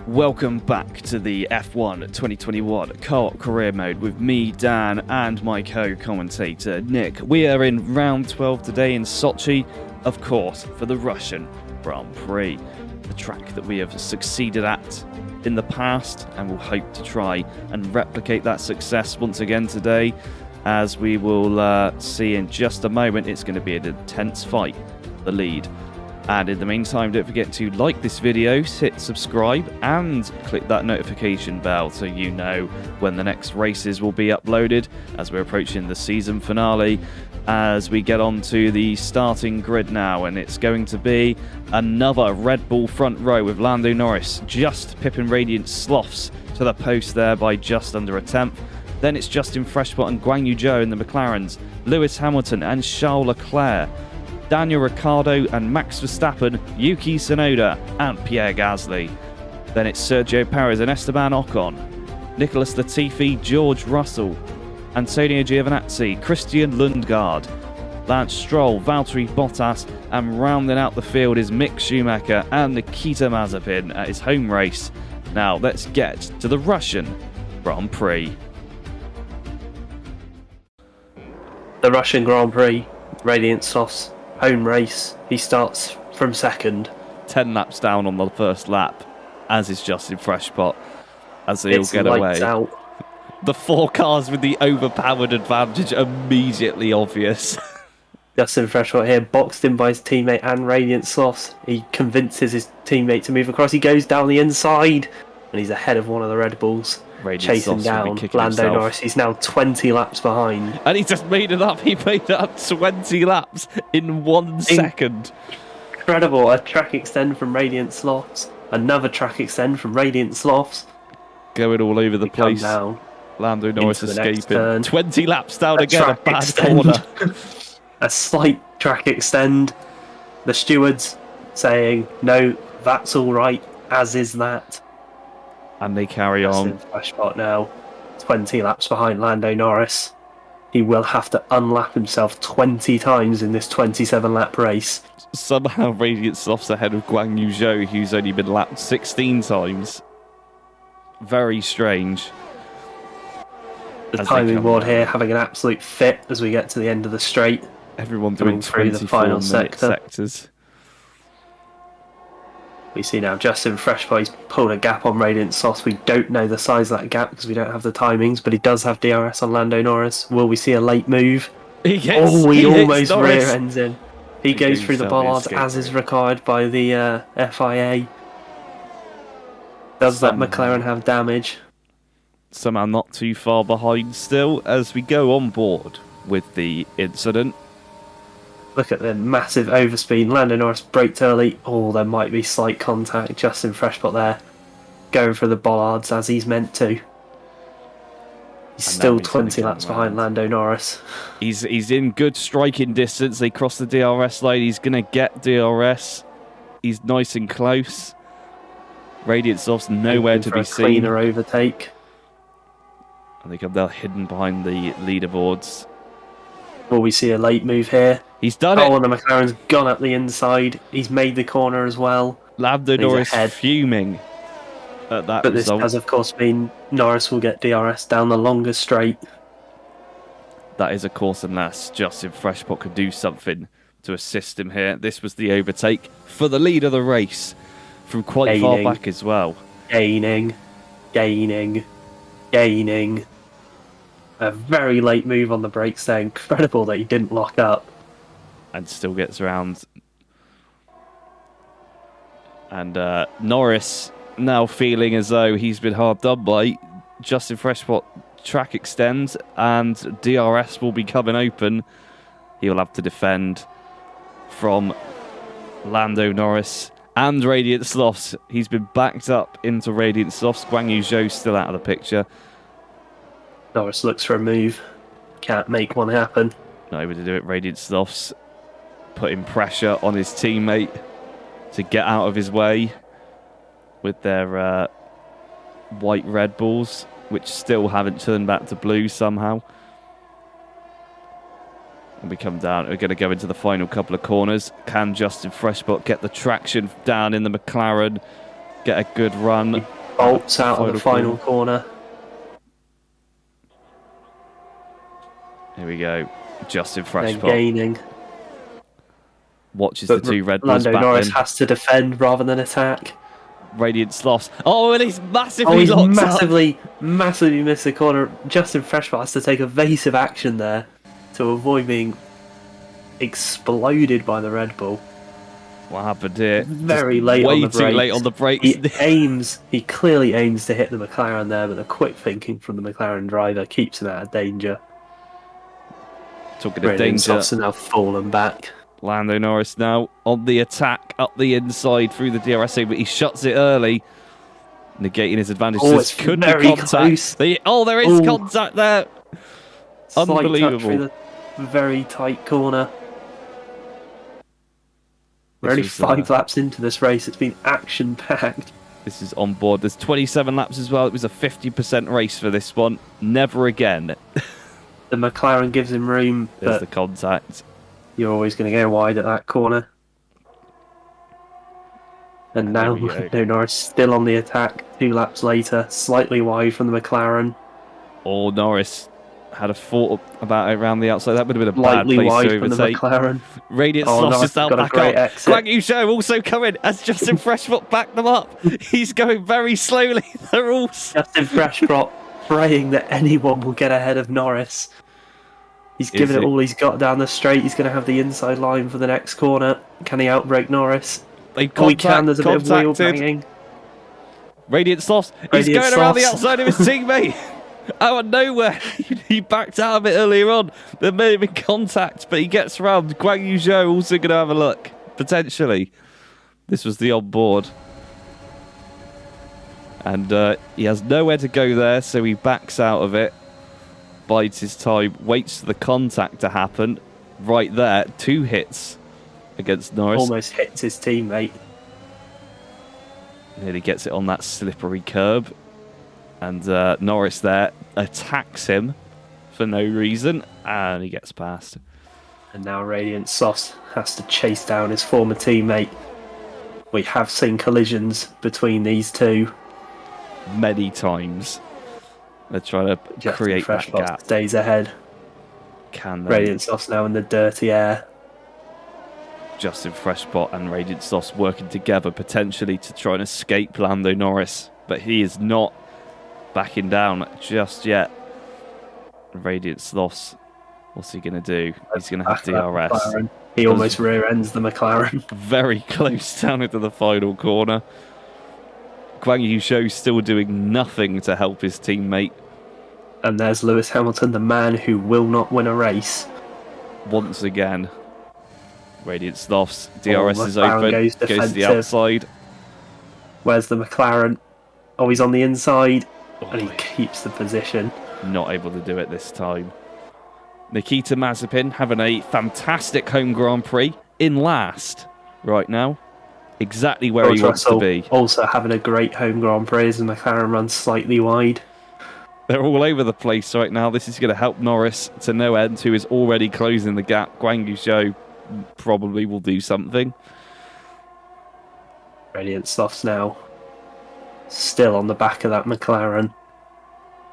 Welcome back to the F1 2021 Co-op Career Mode with me, Dan, and my co-commentator, Nick. We are in round 12 today in Sochi, of course, for the Russian Grand Prix, the track that we have succeeded at in the past and will hope to try and replicate that success once again today. As we will see in just a moment, it's going to be an intense fight for the lead. And in the meantime, don't forget to like this video, hit subscribe, and click that notification bell so you know when the next races will be uploaded as we're approaching the season finale. As we get on to the starting grid now, and it's going to be another Red Bull front row with Lando Norris just pipping Radiant Slothz to the post there by just under a tenth. Then it's Justin Freshbot and Guan Yu Zhou in the McLarens, Lewis Hamilton and Charles Leclerc, Daniel Ricciardo and Max Verstappen, Yuki Tsunoda and Pierre Gasly. Then it's Sergio Perez and Esteban Ocon, Nicholas Latifi, George Russell, Antonio Giovinazzi, Christian Lundgaard, Lance Stroll, Valtteri Bottas, and rounding out the field is Mick Schumacher and Nikita Mazepin at his home race. Now let's get to the Russian Grand Prix. The Russian Grand Prix, Radiant Slothz home race. He starts from second. 10 laps down on the first lap, as is Justin Freshbot, as they all get away. Out. The four cars with the overpowered advantage immediately obvious. Justin Freshbot here, boxed in by his teammate and Radiant Slothz. He convinces his teammate to move across. He goes down the inside, and he's ahead of one of the Red Bulls. Radiant chasing Slothz down Lando Norris. He's now 20 laps behind. And he just made it up. He made it up 20 laps in 1 second. Incredible. A track extend from Radiant Slothz. Another track extend from Radiant Slothz. Going all over the place. Down Lando Norris escaping. 20 laps down again. A bad extend. corner. A slight track extend. The stewards saying, no, that's all right, as is that. And they carry on. Freshbot now, 20 laps behind Lando Norris. He will have to unlap himself 20 times in this 27-lap race. Somehow Radiant Sloth's ahead of Guan Yu Zhou, who's only been lapped 16 times. Very strange. The timing board here having an absolute fit as we get to the end of the straight. Everyone doing through the final sectors. We see now Justin Freshbot, he's pulled a gap on Radiant Slothz. We don't know the size of that gap because we don't have the timings, but he does have DRS on Lando Norris. Will we see a late move? He almost rear ends in. He goes through the bollards as is required by the FIA. Does that McLaren have damage? Somehow not too far behind still as we go on board with the incident. Look at the massive overspeed. Lando Norris braked early. Oh, there might be slight contact. Justin Freshbot there, going for the bollards as he's meant to. He's still 20 laps behind Lando Norris. He's in good striking distance. They cross the DRS line. He's going to get DRS. He's nice and close. Radiant Sloth's nowhere to be seen. Cleaner overtake. I think they're hidden behind the leaderboards. Will we see a late move here? He's done it. Oh, and the McLaren's gone up the inside. He's made the corner as well. Lando Norris fuming at that But result. this has, of course, mean Norris will get DRS down the longer straight. That is, of course, unless Justin Freshbot could do something to assist him here. This was the overtake for the lead of the race from quite far back as well. Gaining. A very late move on the brakes there. Incredible that he didn't lock up. And still gets around. And Norris now feeling as though he's been hard done by. Justin Freshbot track extends and DRS will be coming open. He'll have to defend from Lando Norris and Radiant Slothz. He's been backed up into Radiant Slothz. Guan Yu Zhou still out of the picture. Norris looks for a move. Can't make one happen. Not able to do it. Radiant Slothz putting pressure on his teammate to get out of his way with their white Red Bulls, which still haven't turned back to blue somehow. And we come down. We're going to go into the final couple of corners. Can Justin Freshbot get the traction down in the McLaren? Get a good run. bolts out of the final corner. Here we go. Justin Freshpot. Gaining. Watches the two Red Bulls Lando Norris battling. has to defend rather than attack. Radiant Slothz. Oh, and he's massively he's locked massively missed the corner. Justin Freshpot has to take evasive action there to avoid being exploded by the Red Bull. What happened here? Very late on the brakes. Way too late on the brakes. He clearly aims to hit the McLaren there, but the quick thinking from the McLaren driver keeps him out of danger. Talking of danger. Slothz now fallen back. Lando Norris now on the attack up the inside through the DRS, but he shuts it early, negating his advantage. It's couldn't very be contact. close. There is contact there. Unbelievable. Slight touch through the very tight corner. We're only 5 laps into this race. It's been action-packed. This is on board. There's 27 laps as well. It was a 50% race for this one. Never again. The McLaren gives him room. There's the contact. You're always going to go wide at that corner. And now Lando Norris still on the attack. 2 laps later, slightly wide from the McLaren. Oh, Norris had a thought about it around the outside. That would have been a Lightly bad place wide to from overtake. the McLaren. Radiant Slothz is now back up. Guang Yu Zhou also coming as Justin Freshpot backed them up. He's going very slowly. They're all... Justin Freshpot praying that anyone will get ahead of Norris. He's given it all he's got down the straight. He's going to have the inside line for the next corner. Can he outbrake Norris? He can. There's a bit of wheel banging. Radiant Slothz. He's going around the outside of his teammate. Out of nowhere. He backed out a bit earlier on. There may have been contact, but he gets around. Guang Yu Zhou also going to have a look. Potentially. This was the on board. And he has nowhere to go there, so he backs out of it. Bides his time, waits for the contact to happen. Right there, 2 hits against Norris. Almost hits his teammate. Nearly gets it on that slippery curb. And Norris there attacks him for no reason, and he gets past. And now Radiant Slothz has to chase down his former teammate. We have seen collisions between these two. Many times. They're trying to create that gap. Stays ahead. Can they? Radiant Slothz now in the dirty air. Justin Freshpot and Radiant Slothz working together potentially to try and escape Lando Norris, but he is not backing down just yet. Radiant Slothz, what's he going to do? He's going to have DRS. He almost rear ends the McLaren. Very close down into the final corner. Guang Yu Zhou still doing nothing to help his teammate. And there's Lewis Hamilton, the man who will not win a race. Once again, Radiant Slothz, DRS is open, goes to the outside. Where's the McLaren? Oh, he's on the inside, and he keeps the position. Not able to do it this time. Nikita Mazepin having a fantastic home Grand Prix in last right now. Exactly where he wants to be. Also having a great home Grand Prix as the McLaren runs slightly wide. They're all over the place right now. This is going to help Norris to no end, who is already closing the gap. Guang Yu Zhou probably will do something. Radiant Slothz now still on the back of that McLaren.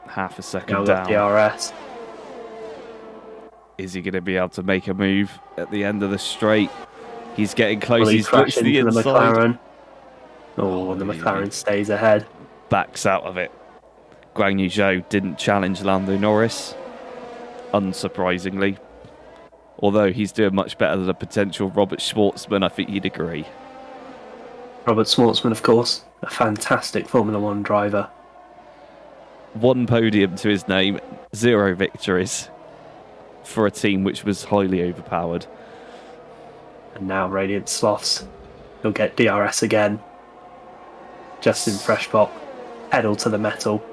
Half a second now down. DRS. Is he going to be able to make a move at the end of the straight? He's getting close. Will he He's crash to the into inside. the McLaren? Oh, and the McLaren stays ahead. Backs out of it. Guang Yu Zhou didn't challenge Lando Norris, unsurprisingly. Although he's doing much better than a potential Robert Schwartzman, I think you'd agree. Robert Schwartzman, of course, a fantastic Formula 1 driver. 1 podium to his name, 0 victories for a team which was highly overpowered. And now Radiant Slothz, he'll get DRS again. Justin Freshpot, pedal to the metal.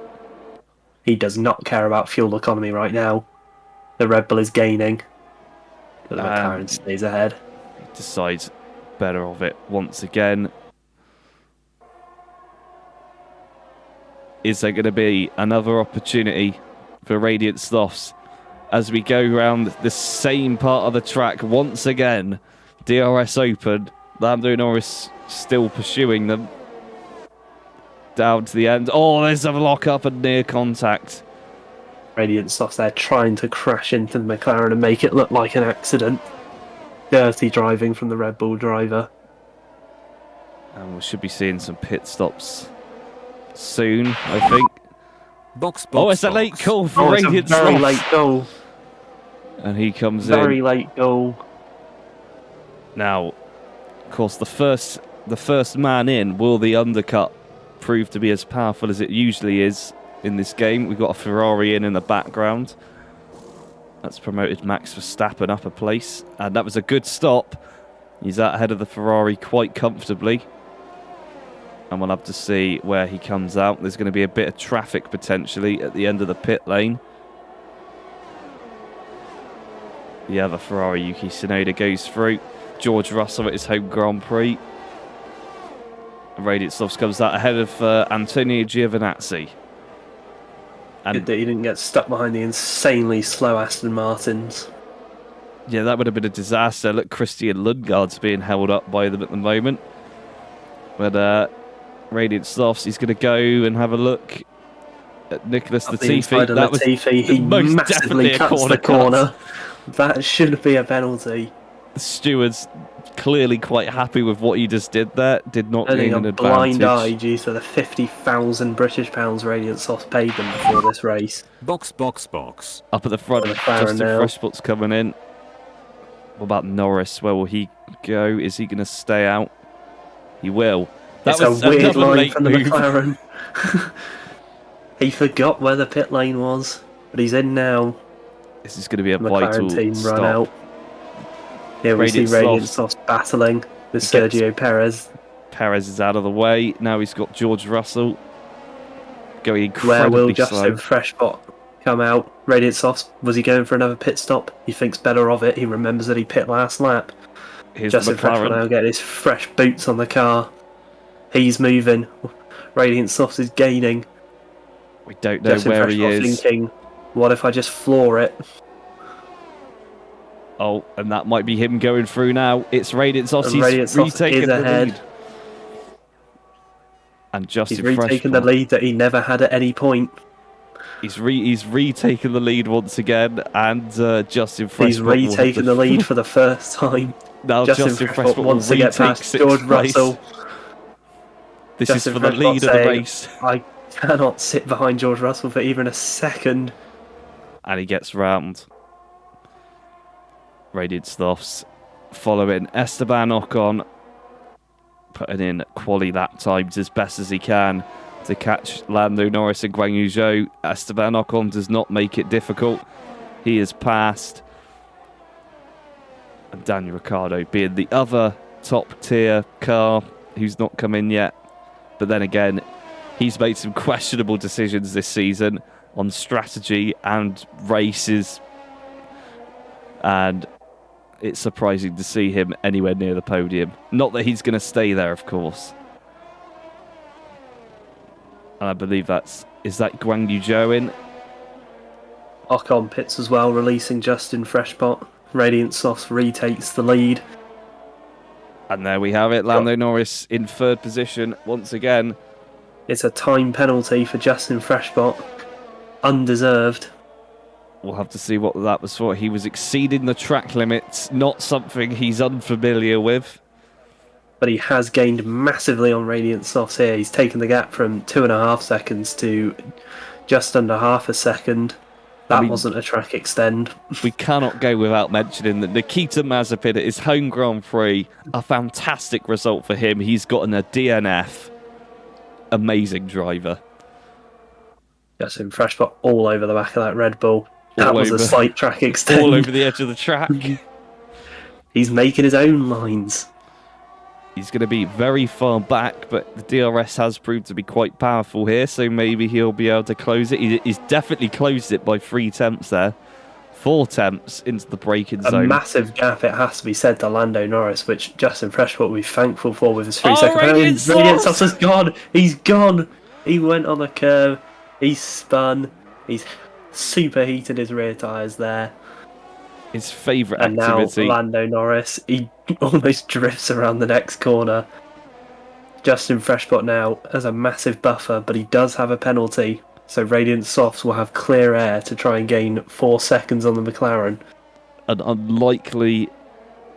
He does not care about fuel economy right now. The Red Bull is gaining, but the McLaren stays ahead. He decides better of it once again. Is there going to be another opportunity for Radiant Slothz as we go around the same part of the track once again? DRS open. Lando Norris still pursuing them. down to the end. Oh, there's a lock-up and near contact. Radiant Slothz there trying to crash into the McLaren and make it look like an accident. Dirty driving from the Red Bull driver. And we should be seeing some pit stops soon, I think. Oh, it's a late call for Radiant It's a very Slothz. late goal. And he comes Very in. late goal. Now, of course, the first man in, will the undercut prove to be as powerful as it usually is in this game? We've got a Ferrari in the background. That's promoted Max Verstappen up a place. And that was a good stop. He's out ahead of the Ferrari quite comfortably. And we'll have to see where he comes out. There's going to be a bit of traffic potentially at the end of the pit lane. The other Ferrari, Yuki Tsunoda, goes through. George Russell at his home Grand Prix. Radiant Slothz comes out ahead of Antonio Giovinazzi. And Good that he didn't get stuck behind the insanely slow Aston Martins. yeah, that would have been a disaster. Look, Christian Lundgaard's being held up by them at the moment. But Radiant Slothz, he's going to go and have a look at Nicholas Up the inside Latifi. of That was Latifi, he most massively definitely a cuts the corner corner. That should be a penalty. the steward's clearly quite happy with what he just did there. Did not Only gain a an advantage. blind eye due to the 50,000 British pounds Radiant Slothz paid them before this race. Box. Up at the front, McLaren Justin now. Freshbot's coming in. What about Norris? Where will he go? Is he going to stay out? He will. That It's was a weird another line late from the move. McLaren. He forgot where the pit lane was, but he's in now. This is going to be a The vital McLaren team stop. run out. Here we Radiant see Radiant Slothz Slothz battling with gets- Sergio Perez. Perez is out of the way. Now he's got George Russell going Where will incredibly Justin slow. Freshbot come out? Radiant Slothz, was he going for another pit stop? He thinks better of it. He remembers that he pit last lap. Here's Justin the Freshbot McLaren. now getting his fresh boots on the car. He's moving. Radiant Slothz is gaining. We don't know Justin where he Freshbot is. thinking, what if I just floor it? Oh, and that might be him going through now. It's Radiant Slothz. And He's Radiant Slothz retaking is the ahead. lead. And Justin He's retaken the Freshbot. lead that he never had at any point. He's retaken the lead once again, and Justin Freshbot. He's retaken the lead for the first time. Now Justin Freshbot will wants to get retake past sixth George place. Russell. This Justin is for the Freshbot lead of the saying, race. I cannot sit behind George Russell for even a second. And he gets round. Radiant Slothz following Esteban Ocon, putting in quali lap times as best as he can to catch Lando Norris and Guan Yu Zhou. Esteban Ocon does not make it difficult. He is passed. And Daniel Ricciardo being the other top tier car who's not come in yet. But then again, he's made some questionable decisions this season on strategy and races. And it's surprising to see him anywhere near the podium. Not that he's going to stay there, of course. And I believe is that Guan Yu Zhou in? Ocon pits as well, releasing Justin Freshbot. Radiant Slothz retakes the lead. And there we have it. Lando Norris in third position once again. It's a time penalty for Justin Freshbot. Undeserved. We'll have to see what that was for. He was exceeding the track limits, not something he's unfamiliar with. But he has gained massively on Radiant Slothz here. He's taken the gap from 2.5 seconds to just under half a second. That wasn't a track extend. We cannot go without mentioning that Nikita Mazepin at his home Grand Prix, a fantastic result for him. He's gotten a DNF. Amazing driver. Justin Freshbot all over the back of that Red Bull. That was a slight track extend. All over the edge of the track. He's making his own lines. He's going to be very far back, but the DRS has proved to be quite powerful here, so maybe he'll be able to close it. He's definitely closed it by 3 tenths there. 4 tenths into the braking zone. A massive gap, it has to be said, to Lando Norris, which Justin Freshbot will be thankful for with his 3-second penalty. Radiant Slothz has gone! He's gone! He went on the curve, he's spun, he's superheated his rear tyres there. His favourite and activity. And now Lando Norris, he almost drifts around the next corner. Justin Freshbot now as a massive buffer, but he does have a penalty. So Radiant Slothz will have clear air to try and gain 4 seconds on the McLaren. An unlikely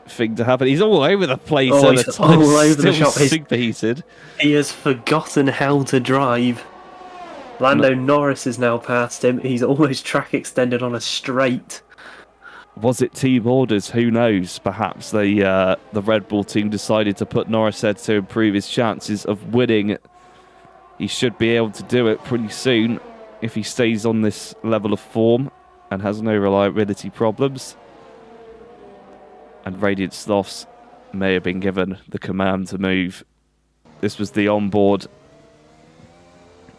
thing to happen. He's all over the place Oh, at the he's time. all over the Still shop. superheated. He has forgotten how to drive. Lando Norris is now past him. He's almost track extended on a straight. Was it team orders? Who knows? Perhaps the Red Bull team decided to put Norris ahead to improve his chances of winning. He should be able to do it pretty soon if he stays on this level of form and has no reliability problems. And Radiant Slothz may have been given the command to move. This was the onboard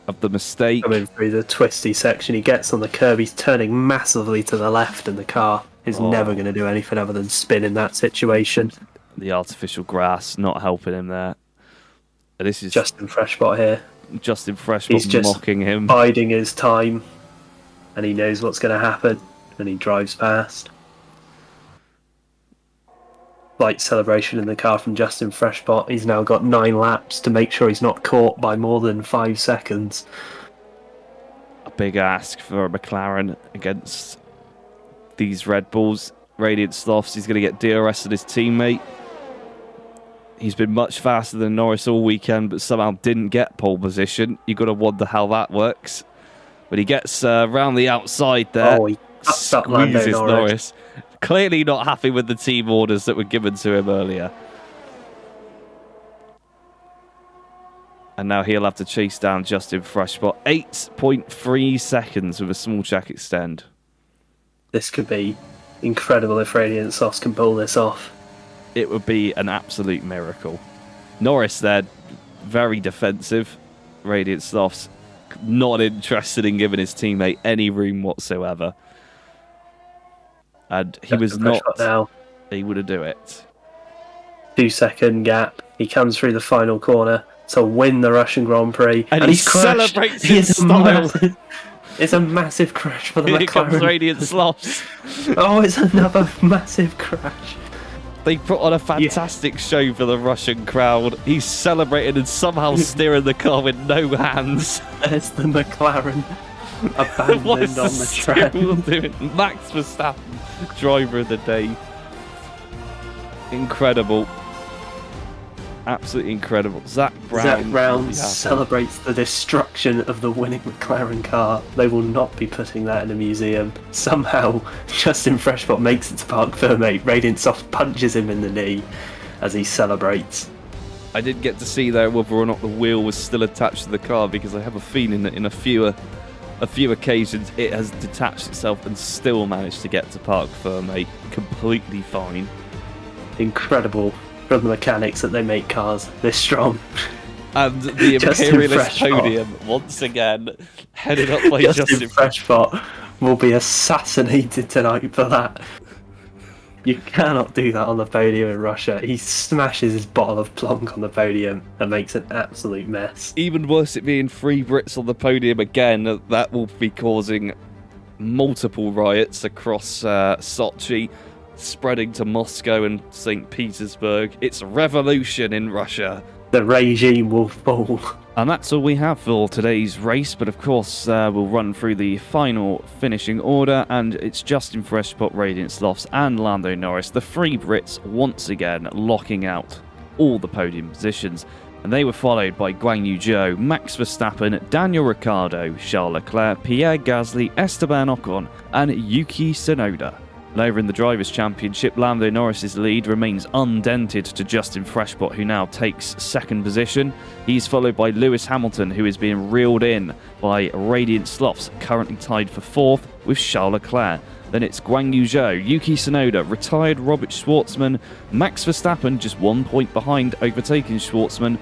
of the mistake. Coming through the twisty section, he gets on the curb. He's turning massively to the left, and the car is never going to do anything other than spin in that situation. The artificial grass not helping him there. This is Justin Freshbot here. Justin Freshbot He's just mocking him. Biding his time, and he knows what's going to happen, and he drives past. Light celebration in the car from Justin Freshbot. He's now got 9 laps to make sure he's not caught by more than 5 seconds. A big ask for a McLaren against these Red Bulls. Radiant Slothz, he's going to get DRS at his teammate. He's been much faster than Norris all weekend, but somehow didn't get pole position. You've got to wonder how that works. But he gets round the outside there. Oh, he cuts up Lando Squeezes Norris. Norris. Clearly not happy with the team orders that were given to him earlier. And now he'll have to chase down Justin Freshbot. 8.3 seconds with a small check extend. This could be incredible if Radiant Slothz can pull this off. It would be an absolute miracle. Norris there, very defensive. Radiant Slothz not interested in giving his teammate any room whatsoever. And he was not. Now. He would do it. 2-second gap. He comes through the final corner to win the Russian Grand Prix. And he's crashed. Celebrates in style. It's a massive crash for the Here McLaren. comes Radiant Slothz. Oh, it's another massive crash. They put on a fantastic show for the Russian crowd. He's celebrating and somehow steering the car with no hands. There's the McLaren abandoned What is on the the track. doing? Max Verstappen, driver of the day. Incredible. Absolutely incredible. Zach Brown celebrates the destruction of the winning McLaren car. They will not be putting that in a museum. Somehow, Justin Freshbot makes it to Parc Fermé. Radiant Slothz punches him in the knee as he celebrates. I did get to see though whether or not the wheel was still attached to the car, because I have a feeling that in a few occasions it has detached itself and still managed to get to Parc Fermé completely fine. Incredible from the mechanics that they make cars this strong. And the Imperialist podium once again headed up by Justin Freshbot will be assassinated tonight for that. You cannot do that on the podium in Russia. He smashes his bottle of Plonk on the podium and makes an absolute mess. Even worse, it being 3 Brits on the podium again, that will be causing multiple riots across Sochi, spreading to Moscow and St. Petersburg. It's a revolution in Russia. The regime will fall. And that's all we have for today's race, but of course we'll run through the final finishing order, and it's Justin Freshbot, Radiant Slothz and Lando Norris, the 3 Brits once again locking out all the podium positions. And they were followed by Guan Yu Zhou, Max Verstappen, Daniel Ricciardo, Charles Leclerc, Pierre Gasly, Esteban Ocon and Yuki Tsunoda. And over in the Drivers' Championship, Lando Norris's lead remains undented to Justin Freshbot, who now takes 2nd position. He's followed by Lewis Hamilton, who is being reeled in by Radiant Slothz, currently tied for 4th with Charles Leclerc. Then it's Guan Yu Zhou, Yuki Tsunoda, retired Robert Schwartzman, Max Verstappen just 1 point behind, overtaking Schwartzman,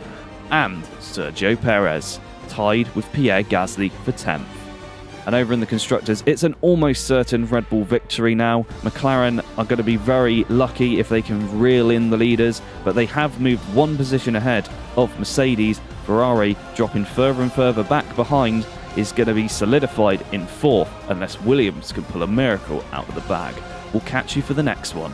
and Sergio Perez, tied with Pierre Gasly for 10th. And over in the Constructors, it's an almost certain Red Bull victory now. McLaren are going to be very lucky if they can reel in the leaders, but they have moved 1 position ahead of Mercedes. Ferrari, dropping further and further back behind, is going to be solidified in 4th unless Williams can pull a miracle out of the bag. We'll catch you for the next one.